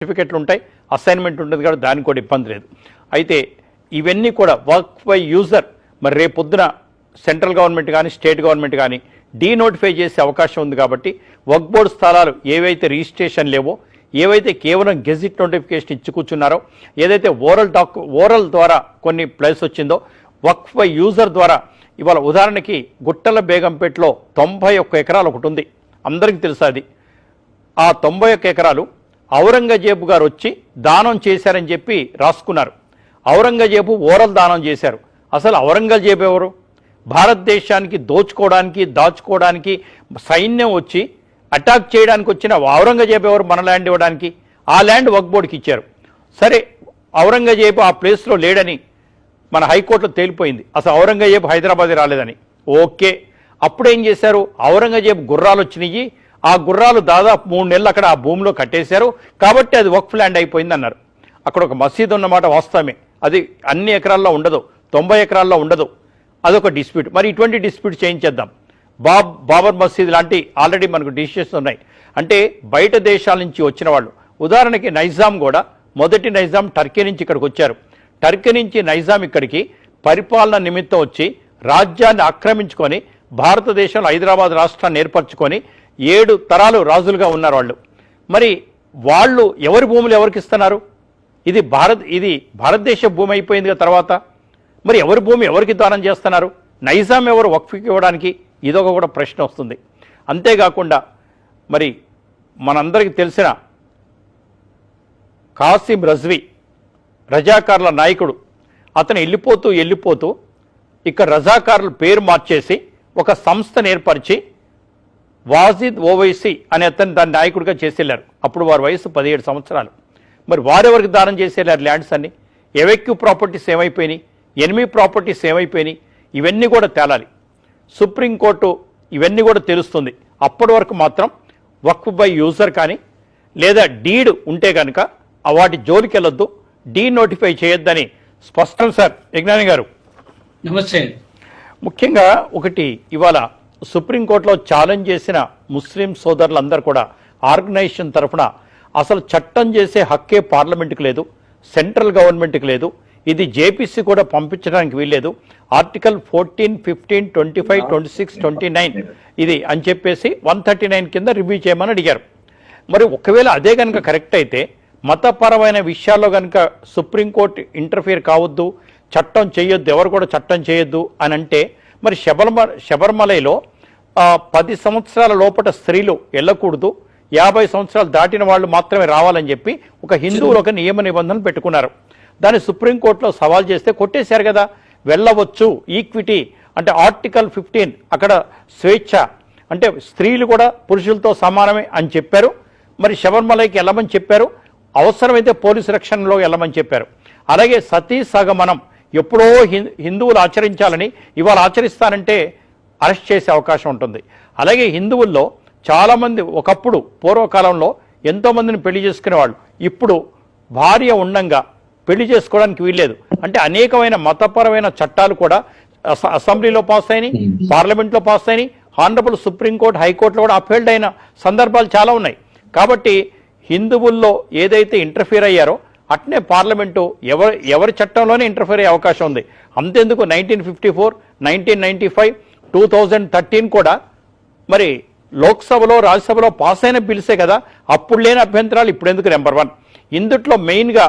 సర్టిఫికెట్లు ఉంటాయి, అసైన్మెంట్ ఉంటుంది కాబట్టి దానికి కూడా ఇబ్బంది లేదు. అయితే ఇవన్నీ కూడా వర్క్ బై యూజర్ మరి రేపు పొద్దున సెంట్రల్ గవర్నమెంట్ కానీ స్టేట్ గవర్నమెంట్ కానీ డీనోటిఫై చేసే అవకాశం ఉంది. కాబట్టి వర్క్ బోర్డు స్థలాలు ఏవైతే రిజిస్ట్రేషన్ లేవో, ఏవైతే కేవలం గెజిట్ నోటిఫికేషన్ ఇచ్చి కూర్చున్నారో, ఏదైతే ఓరల్ ద్వారా కొన్ని ప్లేస్ వచ్చిందో, వర్క్ బై యూజర్ ద్వారా ఇవాళ ఉదాహరణకి గుట్టల బేగంపేటలో 91 ఎకరాలు ఒకటి ఉంది, అందరికీ తెలుసు. అది ఆ 91 ఎకరాలు ఔరంగజేబు గారు వచ్చి దానం చేశారని చెప్పి రాసుకున్నారు. ఔరంగజేబు ఓరల్ దానం చేశారు. అసలు ఔరంగజేబు ఎవరు? భారతదేశానికి దోచుకోవడానికి దాచుకోవడానికి సైన్యం వచ్చి అటాక్ చేయడానికి వచ్చిన ఔరంగజేబు ఎవరు? మన ల్యాండ్ ఇవ్వడానికి. ఆ ల్యాండ్ వక్ఫ్ బోర్డుకి ఇచ్చారు. సరే, ఔరంగజేబు ఆ ప్లేస్లో లేడని మన హైకోర్టులో తేలిపోయింది. అసలు ఔరంగజేబు హైదరాబాద్ రాలేదని. ఓకే, అప్పుడేం చేశారు? ఔరంగజేబు గుర్రాలు వచ్చినాయి, ఆ గుర్రాలు దాదాపు 3 నెలలు అక్కడ ఆ భూమిలో కట్టేశారు, కాబట్టి అది వక్ఫ్ ల్యాండ్ అయిపోయింది అన్నారు. అక్కడ ఒక మసీదు ఉన్నమాట వాస్తవమే, అది అన్ని ఎకరాల్లో ఉండదు, 90 ఎకరాల్లో ఉండదు, అదొక డిస్ప్యూట్. మరి ఇటువంటి డిస్ప్యూట్ చేయించేద్దాం. బాబర్ మసీద్ లాంటి ఆల్రెడీ మనకు డిసిషన్స్ ఉన్నాయి. అంటే బయట దేశాల నుంచి వచ్చిన వాళ్ళు, ఉదాహరణకి నైజాం కూడా, మొదటి నైజాం టర్కీ నుంచి ఇక్కడికి వచ్చారు. టర్కీ నుంచి నైజాం ఇక్కడికి పరిపాలన నిమిత్తం వచ్చి రాజ్యాన్ని ఆక్రమించుకొని భారతదేశంలో హైదరాబాద్ రాష్ట్రాన్ని ఏర్పరచుకొని 7 తరాలు రాజులుగా ఉన్నారు వాళ్ళు. మరి వాళ్ళు ఎవరి భూములు ఎవరికి ఇస్తున్నారు? ఇది భారతదేశ భూమి అయిపోయింది తర్వాత. మరి ఎవరి భూమి ఎవరికి దానం చేస్తున్నారు? నైజాం ఎవరు వక్ఫ్కి ఇవ్వడానికి? ఇదొక కూడా ప్రశ్న వస్తుంది. అంతేకాకుండా మరి మనందరికీ తెలిసిన కాసిం రజ్వీ, రజాకార్ల నాయకుడు, అతను వెళ్ళిపోతూ ఇక్కడ రజాకార్ల పేరు మార్చేసి ఒక సంస్థను ఏర్పరిచి వాజిద్ ఓవైసీ అనే అతను దాని నాయకుడిగా చేసేళ్ళారు. అప్పుడు వారి వయసు 17 సంవత్సరాలు. మరి వారెవరికి దానం చేసేళ్ళారు ల్యాండ్స్ అన్ని? ఎవెక్యూ ప్రాపర్టీస్ ఏమైపోయినాయి? ఎనిమీ ప్రాపర్టీస్ ఏమైపోయినాయి? ఇవన్నీ కూడా తేలాలి. సుప్రీంకోర్టు ఇవన్నీ కూడా తెలుస్తుంది. అప్పటి వరకు మాత్రం వక్ఫ్ బై యూజర్ కానీ లేదా డీడ్ ఉంటే కనుక వాటి జోలికి వెళ్ళొద్దు, డీనోటిఫై చేయొద్దని స్పష్టం. సార్ యజ్ఞాని గారు నమస్తే. ముఖ్యంగా ఒకటి, ఇవాళ సుప్రీంకోర్టులో ఛాలెంజ్ చేసిన ముస్లిం సోదరులందరూ కూడా ఆర్గనైజేషన్ తరఫున అసలు చట్టం చేసే హక్కే పార్లమెంటుకు లేదు, సెంట్రల్ గవర్నమెంట్కి లేదు, ఇది జేపీసీ కూడా పంపించడానికి వీల్లేదు, ఆర్టికల్ 14, 15, 25, 26, 29 ఇది అని చెప్పేసి 139 కింద రివ్యూ చేయమని అడిగారు. మరి ఒకవేళ అదే కనుక కరెక్ట్ అయితే, మతపరమైన విషయాల్లో కనుక సుప్రీంకోర్టు ఇంటర్ఫియర్ కావద్దు, చట్టం చేయొద్దు, ఎవరు కూడా చట్టం చేయొద్దు అని అంటే, మరి శబరిమలలో 10 సంవత్సరాల లోపల స్త్రీలు వెళ్ళకూడదు, 50 సంవత్సరాలు దాటిన వాళ్ళు మాత్రమే రావాలని చెప్పి ఒక హిందువులు ఒక నియమ నిబంధనలు పెట్టుకున్నారు. దాన్ని సుప్రీంకోర్టులో సవాల్ చేస్తే కొట్టేశారు కదా. వెళ్ళవచ్చు, ఈక్విటీ అంటే ఆర్టికల్ 15 అక్కడ స్వేచ్ఛ అంటే స్త్రీలు కూడా పురుషులతో సమానమే అని చెప్పారు. మరి శబరిమలకి వెళ్ళమని చెప్పారు, అవసరమైతే పోలీసు రక్షణలో వెళ్ళమని చెప్పారు. అలాగే సతీ సగమనం ఎప్పుడో హిందువులు ఆచరించాలని ఇవాళ ఆచరిస్తానంటే అరెస్ట్ చేసే అవకాశం ఉంటుంది. అలాగే హిందువుల్లో చాలామంది ఒకప్పుడు పూర్వకాలంలో ఎంతోమందిని పెళ్లి చేసుకునేవాళ్ళు, ఇప్పుడు భార్య ఉండంగా పెళ్లి చేసుకోవడానికి వీల్లేదు. అంటే అనేకమైన మతపరమైన చట్టాలు కూడా అసెంబ్లీలో పాస్ అయినాయి, పార్లమెంట్లో పాస్ అయినాయి, హానరబుల్ సుప్రీంకోర్టు, హైకోర్టులో కూడా అఫీల్డ్ అయిన సందర్భాలు చాలా ఉన్నాయి. కాబట్టి హిందువుల్లో ఏదైతే ఇంటర్ఫియర్ అయ్యారో అట్నే పార్లమెంటు ఎవరి చట్టంలోనే ఇంటర్ఫియర్ అయ్యే అవకాశం ఉంది. అంతేందుకు 1954, 1995, 2013 కూడా మరి లోక్సభలో రాజ్యసభలో పాస్ అయిన బిల్సే కదా. అప్పుడు లేని అభ్యంతరాలు ఇప్పుడు ఎందుకు? నెంబర్ 1 ఇందుట్లో మెయిన్గా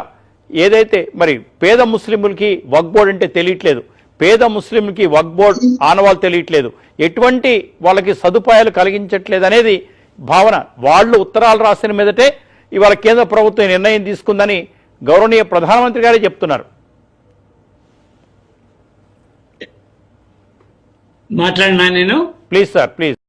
ఏదైతే మరి పేద ముస్లింలకి వక్ఫ్ బోర్డు అంటే తెలియట్లేదు, పేద ముస్లింలకి వక్ఫ్ బోర్డు ఆనవాళ్ళు తెలియట్లేదు, ఎటువంటి వాళ్ళకి సదుపాయాలు కలిగించట్లేదు అనేది భావన. వాళ్ళు ఉత్తరాలు రాసిన మీదటే ఇవాళ కేంద్ర ప్రభుత్వం నిర్ణయం తీసుకుందని గౌరవనీయ ప్రధానమంత్రి గారే చెప్తున్నారు. మాట్లాడినా నేను? Please sir, please.